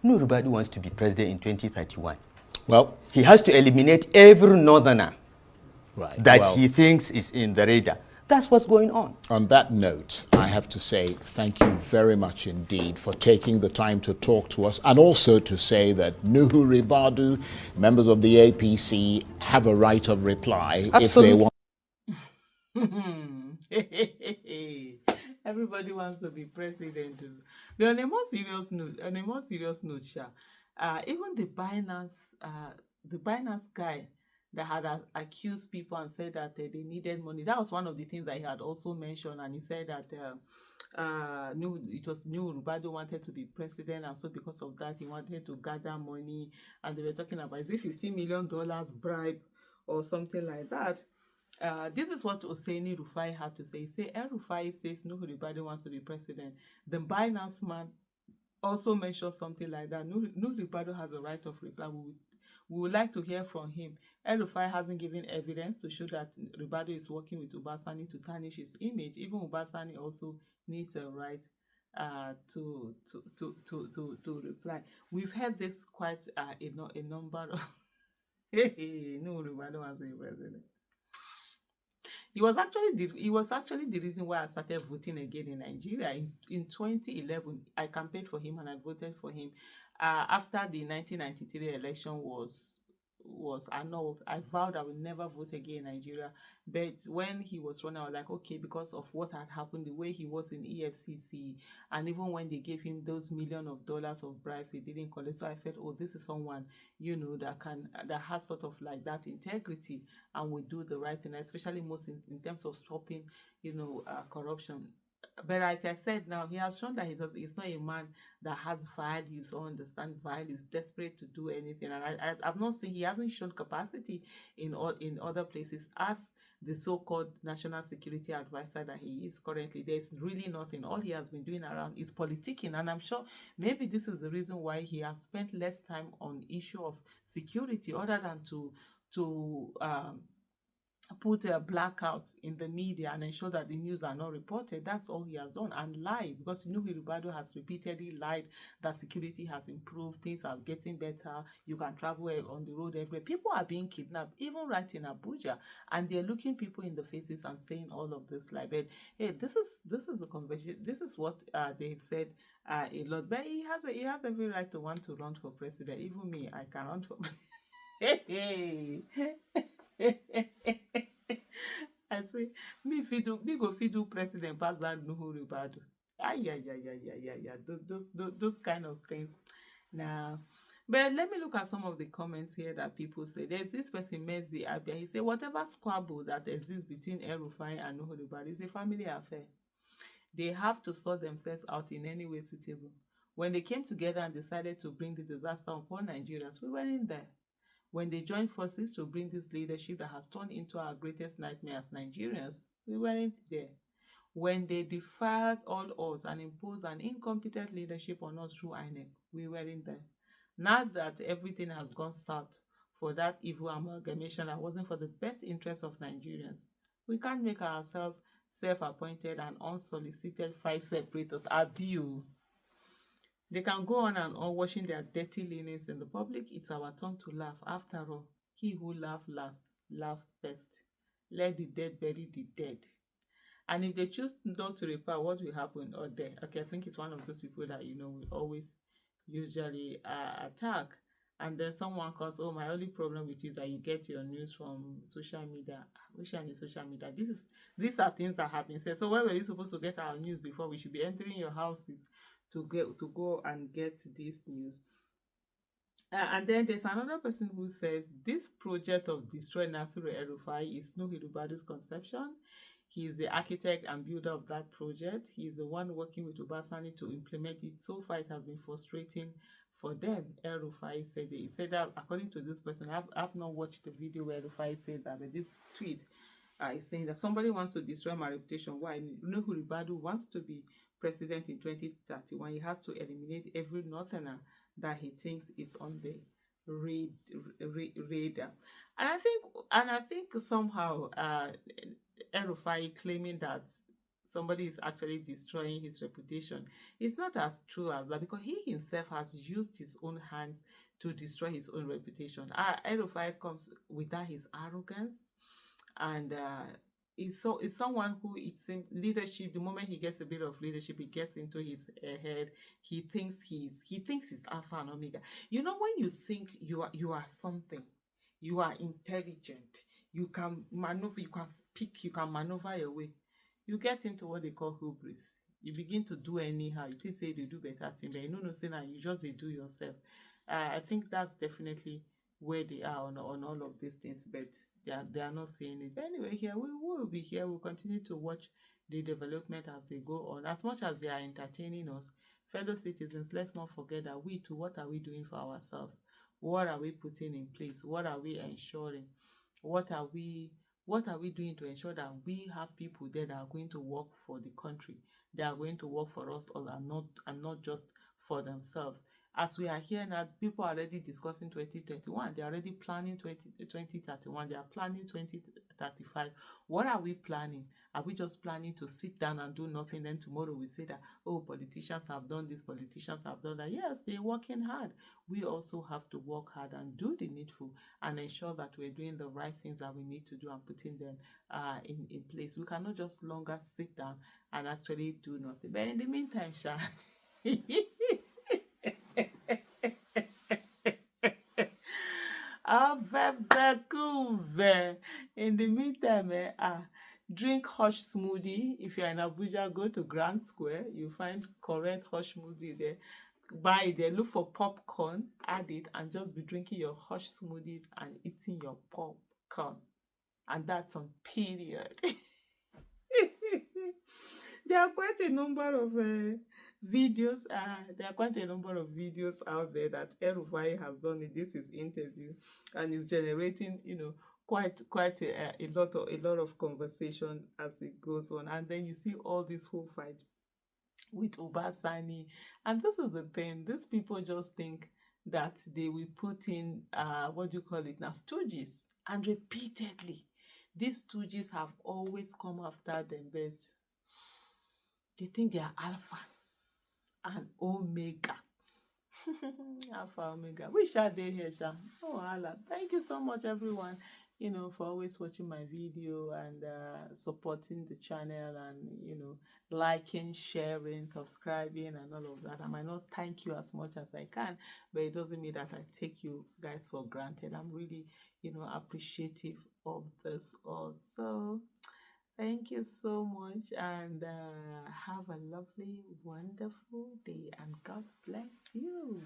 Nuhu Ribadu wants to be president in 2031. Well, he has to eliminate every northerner that well, he thinks is in the radar. That's what's going on. On that note, I have to say thank you very much indeed for taking the time to talk to us, and also to say that Nuhu Ribadu, members of the APC, have a right of reply. Absolutely. If they want. Everybody wants to be president. But on a more serious note, even the Binance guy that had accused people and said that they needed money. That was one of the things that he had also mentioned, and he said that it was Nuhu Ribadu wanted to be president, and so because of that he wanted to gather money, and they were talking about, is it $15 million bribe or something like that. This is what Elrufai had to say. He said Elrufai says Nuhu Ribadu wants to be president. The Binance man also mentioned something like that. Nuhu Ribadu has a right of reply. We would like to hear from him. Elrufai hasn't given evidence to show that Ribadu is working with Ubasani to tarnish his image. Even Ubasani also needs a right to reply. We've heard this quite a number of. Nuhu Ribadu wants to be president. He was actually the reason why I started voting again in Nigeria. In 2011, I campaigned for him and I voted for him. After the 1993 election was annulled, I vowed I would never vote again in Nigeria. But when he was running, I was like, okay, because of what had happened, the way he was in EFCC, and even when they gave him those millions of dollars of bribes, he didn't collect. So I felt, oh, this is someone, that has sort of like that integrity and will do the right thing, especially most in terms of stopping, corruption. But like I said now, he has shown that he's not a man that has values or understand values, desperate to do anything. And I've not seen, he hasn't shown capacity in other places as the so-called national security advisor that he is currently. There's really nothing. All he has been doing around is politicking. And I'm sure maybe this is the reason why he has spent less time on issue of security other than to put a blackout in the media and ensure that the news are not reported. That's all he has done, and lie, because Nuhu Ribadu has repeatedly lied that security has improved, things are getting better, you can travel on the road everywhere. People are being kidnapped, even right in Abuja, and they're looking people in the faces and saying all of this lie. But hey, this is a conversation. This is what they've said a lot. But he has every right to want to run for president. Even me, I can run for. I say, me go fit do president pass that Nuhu Ribadu. Yeah. Those kind of things. Nah. But let me look at some of the comments here that people say. There's this person, Mezi Abia. He said, whatever squabble that exists between Elrufai and Nuhu Ribadu is a family affair. They have to sort themselves out in any way suitable. When they came together and decided to bring the disaster upon Nigerians, we weren't there. When they joined forces to bring this leadership that has turned into our greatest nightmare as Nigerians, we weren't there. When they defied all odds and imposed an incompetent leadership on us through INEC, we weren't there. Now that everything has gone south for that evil amalgamation that wasn't for the best interest of Nigerians, we can't make ourselves self-appointed and unsolicited fight separators. Abuse. They can go on and on washing their dirty linens in the public. It's our turn to laugh. After all, he who laughs last, laughs best. Let the dead bury the dead. And if they choose not to repair, what will happen? Or there? Okay, I think it's one of those people that, we always usually attack. And then someone calls, oh, my only problem with you is that you get your news from social media. Which one is social media? These are things that have been said. So where were you supposed to get our news before? We should be entering your houses to go and get this news. And then there's another person who says this project of destroy Nasiru Elrufai is Nuhu Ribadu's conception. He is the architect and builder of that project. He is the one working with Ubasani to implement it. So far, it has been frustrating for them. Elrufai said it. He said that, according to this person, I've not watched the video where Elrufai said that, but this tweet is saying that somebody wants to destroy my reputation. Why? Nuhu Ribadu wants to be president in 2031. He has to eliminate every northerner that he thinks is on the radar. And I think somehow Elrufai claiming that somebody is actually destroying his reputation. It's not as true as that, because he himself has used his own hands to destroy his own reputation. Elrufai comes with that his arrogance, and it's someone who, it's in leadership. The moment he gets a bit of leadership, he gets into his head. He thinks he's alpha and omega. You know, when you think you are something, you are intelligent, you can maneuver, you can speak, you can maneuver your way, you get into what they call hubris. You begin to do anyhow. You think say they do better thing, but you know, say now you just they do yourself. I think that's definitely where they are on all of these things, but they are not saying it. But anyway, here we will be here. We'll continue to watch the development as they go on. As much as they are entertaining us, fellow citizens, let's not forget that we too, what are we doing for ourselves? What are we putting in place? What are we ensuring? What are we doing to ensure that we have people there that are going to work for the country, they are going to work for us all, and not just for themselves? As we are here now, people are already discussing 2021. They are already planning 2031. They are planning 2035. What are we planning? Are we just planning to sit down and do nothing? Then tomorrow we say that, oh, politicians have done this, politicians have done that. Yes, they're working hard. We also have to work hard and do the needful and ensure that we're doing the right things that we need to do and putting them in place. We cannot just longer sit down and actually do nothing. But in the meantime, Sha, Avevekuve. In the meantime, drink hush smoothie. If you're in Abuja, go to Grand Square. You find correct hush smoothie there. Buy it there. Look for popcorn, add it, and just be drinking your hush smoothies and eating your popcorn. And that's on period. There are quite a number of videos. There are quite a number of videos out there that Elrufai has done in this his interview, and is generating, quite a lot of conversation as it goes on. And then you see all this whole fight with Obasani, and this is the thing. These people just think that they will put in what do you call it now, stooges, and repeatedly these stooges have always come after them, but they think they are alphas and omegas. Alpha Omega. We shall day here, Sha. Oh, Allah. Thank you so much, everyone, for always watching my video and supporting the channel, and, liking, sharing, subscribing, and all of that. I might not thank you as much as I can, but it doesn't mean that I take you guys for granted. I'm really, appreciative of this also. Thank you so much, and have a lovely, wonderful day, and God bless you.